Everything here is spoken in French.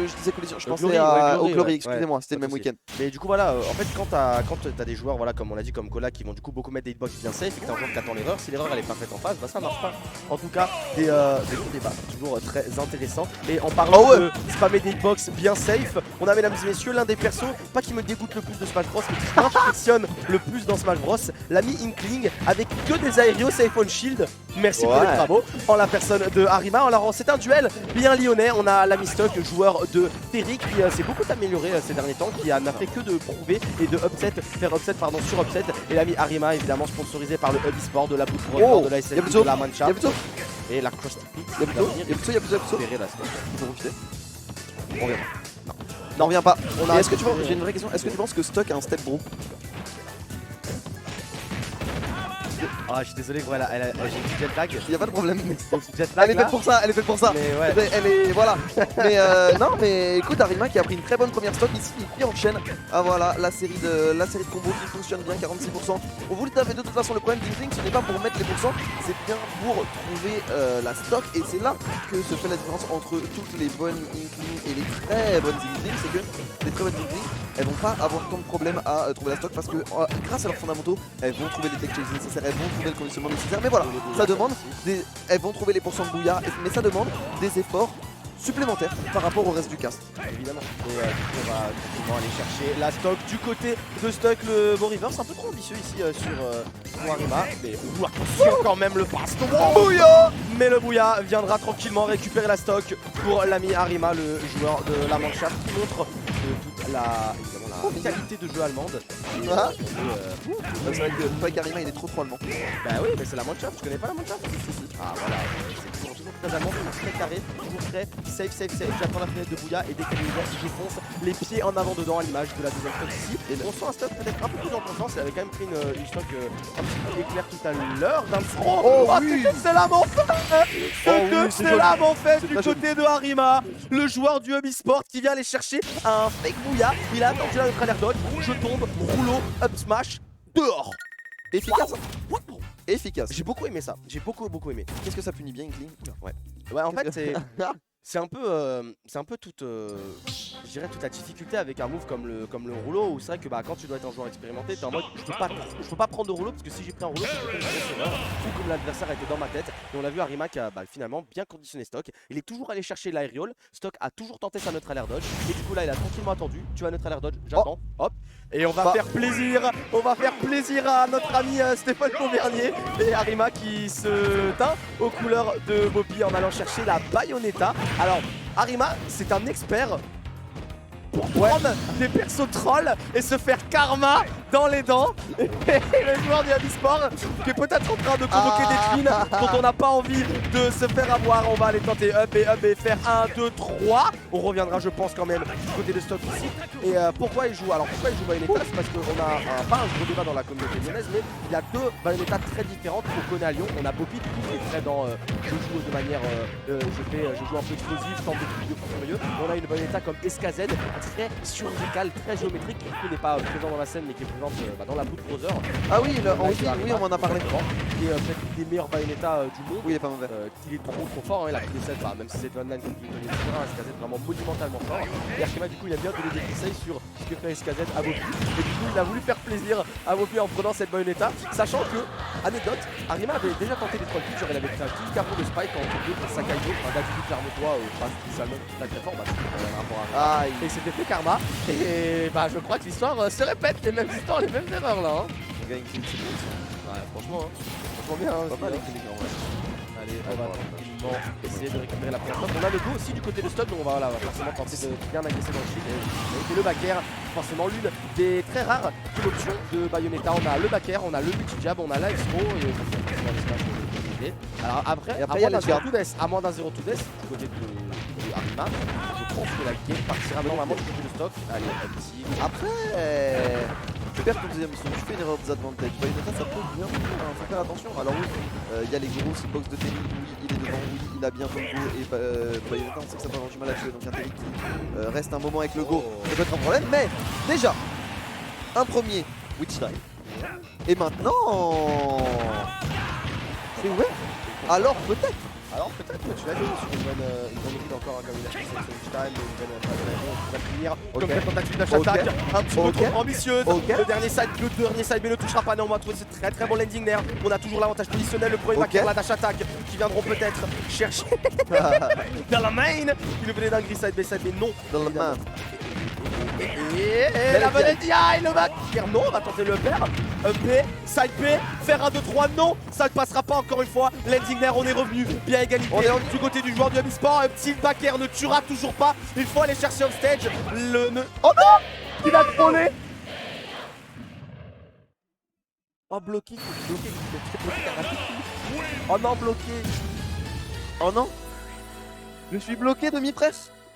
je disais collision, je Au pensais Glory, au ouais, Glory, ouais. excusez-moi, c'était le même week-end. Mais du coup voilà, en fait quand t'as des joueurs voilà, comme on l'a dit comme Cola qui vont du coup beaucoup mettre des hitbox bien safe et que t'as un joueur qui attend l'erreur, si l'erreur elle est pas faite en face, bah ça marche pas. En tout cas des bons débats, toujours très intéressants. Et en parlant de spammer des hitbox bien safe, on a mesdames et messieurs l'un des persos, pas qui me dégoûte le plus de Smash Bros, mais qui m'impressionne le plus dans Smash Bros, l'ami Inkling avec que des aérios safe on shield. Merci pour les travaux. En la personne de Arima. Alors c'est un duel bien lyonnais. On a l'ami Stock, joueur de Terry, qui s'est beaucoup amélioré ces derniers temps, qui n'a fait que de prouver et de faire upset pardon sur upset. Et l'ami Arima évidemment sponsorisé par le Hub Esport, de la Boot de la SF, de la Mancha et la Cross Pit. Il y a plutôt. Il faut profiter. On revient pas. Non, on revient pas. Est-ce que tu penses, j'ai une vraie question, est-ce que tu penses que Stock a un step bro? Ah, je suis désolé, gros, j'ai une jet lag. Il y a pas de problème. Elle est faite pour ça, elle est faite pour ça. Mais ouais. Elle est, voilà. Mais non, mais écoute, Arima qui a pris une très bonne première stock ici, il enchaîne. Ah voilà, la série de combos qui fonctionne bien, 46%. On vous le savez de toute façon, le problème d'Inkling, ce n'est pas pour mettre les pourcents, c'est bien pour trouver la stock. Et c'est là que se fait la différence entre toutes les bonnes Inkling et les très bonnes Inkling. C'est que les très bonnes Inkling, elles vont pas avoir tant de problèmes à trouver la stock parce que grâce à leurs fondamentaux, elles vont trouver les tech chases nécessaires, elles vont trouver le conditionnement nécessaire. Mais voilà, ça demande elles vont trouver les pourcents de bouillard, mais ça demande des efforts supplémentaires par rapport au reste du cast. Évidemment. Et du coup, on va effectivement aller chercher la stock du côté de Stock. Le bon river, c'est un peu trop ambitieux ici sur Arima. Mais attention quand même le passe. Bouillard. Mais le Bouya viendra tranquillement récupérer la stock pour l'ami Arima, le joueur de la Mancha, qui montre toute la qualité de jeu allemande. C'est vrai qu'Arima il est trop allemand. Bah oui, mais c'est la Mancha, tu connais pas la Mancha? Ah voilà, c'est toujours très allemand, toujours très carré, toujours très safe. J'attends la fenêtre de Bouya et dès qu'elle est ouverte, je fonce les pieds en avant dedans à l'image de la deuxième stock ici. Et on sent un stock peut-être un peu plus en confiance, elle avait quand même pris une stock un petit peu éclair tout à l'heure d'un front. Oh oui, c'est la c'est la fait du côté de Arima, le joueur du Hub Esport qui vient aller chercher un fake Bouya. Il a attendu la neutre alert dodge, je tombe, rouleau, up smash, dehors. Efficace. Efficace. J'ai beaucoup aimé ça, j'ai beaucoup aimé. Qu'est-ce que ça punit bien, Inkling? Ouais, en fait c'est un peu toute je dirais toute la difficulté avec un move comme le rouleau, où c'est vrai que quand tu dois être un joueur expérimenté, t'es en mode je peux pas prendre de rouleau parce que si j'ai pris un rouleau c'est que j'ai fait une grosse erreur, ou comme l'adversaire était dans ma tête. Et on a vu Arima qui a finalement bien conditionné Stock. Il est toujours allé chercher l'aériole. Stock a toujours tenté sa neutre alert dodge et du coup là il a tranquillement attendu. Tu vas neutre alert dodge, j'attends, hop. Et on va faire plaisir à notre ami Stéphane Convernier et Arima qui se teint aux couleurs de Bobby en allant chercher la Bayonetta. Alors Arima c'est un expert pour prendre des persos trolls et se faire karma dans les dents. Et le joueur du Hub Esport qui est peut-être en train de convoquer des twins dont on n'a pas envie de se faire avoir. On va aller tenter up et faire 1, 2, 3. On reviendra je pense quand même du côté de Stock ici. Et pourquoi il joue Bayonetta? C'est parce qu'on a pas un gros débat dans la communauté lyonnaise, mais il y a deux Bayonetta très différentes qu'on connaît à Lyon. On a Bobby du coup qui est très dans je joue de manière je joue un peu explosif, tente des trucs de fou furieux. On a une Bayonetta comme SKZ, très chirurgicale, très géométrique, qui n'est pas présent dans la scène mais qui est présente dans la Blood Brother. Ah oui, on en a parlé. Qui est peut-être une des meilleures Bayonetta du monde. Oui, il est pas mauvais. Il est trop fort, il a pris des sets, même si c'est online comme tu le dis, SKZ vraiment monumentalement fort. Et Arkema du coup il a bien donné des conseils sur ce que fait SKZ à Bobby. Et du coup il a voulu faire plaisir à Bobby en prenant cette Bayonetta, sachant que, anecdote, Arima avait déjà tenté des troll pitch, il avait pris un petit carreau de spike en contre contre Sakaido, d'habitude Clermontois, pas spécialement très très fort, c'est un rapport à et c'était fait karma. Et je crois que l'histoire se répète, les mêmes histoires, les mêmes erreurs là. Ouais, Franchement bien. Pas mal, Allez, on va tranquillement essayer de récupérer la première stock. On a le go aussi du côté de Stock, donc on va forcément tenter de bien agresser dans le shield. Et le back air, forcément l'une des très rares options de Bayonetta. On a le back air, on a le multi-jab, on a live throw et alors après il y a à moins d'un 0 to death du côté de Arima. Je pense que la game partira normalement du côté de Stock. Allez, ici. Après, tu perds ton deuxième son, tu fais une erreur de disadvantage. Bayonetta ça peut bien, faut faire attention. Alors oui, il y a les grosses box de Terry, oui il est devant, oui il a bien ton go. Et Bayonetta on sait que ça peut avoir du mal à tuer, donc un Terry qui reste un moment avec le go, ça peut être un problème. Mais déjà, un premier Witch Dive. Et maintenant, c'est ouvert. Alors peut-être Alors peut-être que tu l'as dit sur une bonne lead encore comme il a fait sur Switch Time, une bonne qui va finir comme cette tentative d'attaque un petit peu trop ambitieuse. Le dernier side mais ne touchera pas néanmoins. C'est très bon landing there. On a toujours l'avantage positionnel. Le premier backer, la dash attack qui viendront peut-être chercher dans la main. Il nous fait des dingueries side mais non. Dans la main. Et la bonne NDI, le back. Non, on va tenter le pair. B, side B, faire un 2-3, non, ça ne passera pas encore une fois. Landing there, on est revenu, bien égalité. On est du côté du joueur du Amisport. Un petit backer ne tuera toujours pas. Il faut aller chercher off stage. Oh non, il a trollé. Oh bloqué. Oh non bloqué. Oh non. Je suis bloqué demi-presse.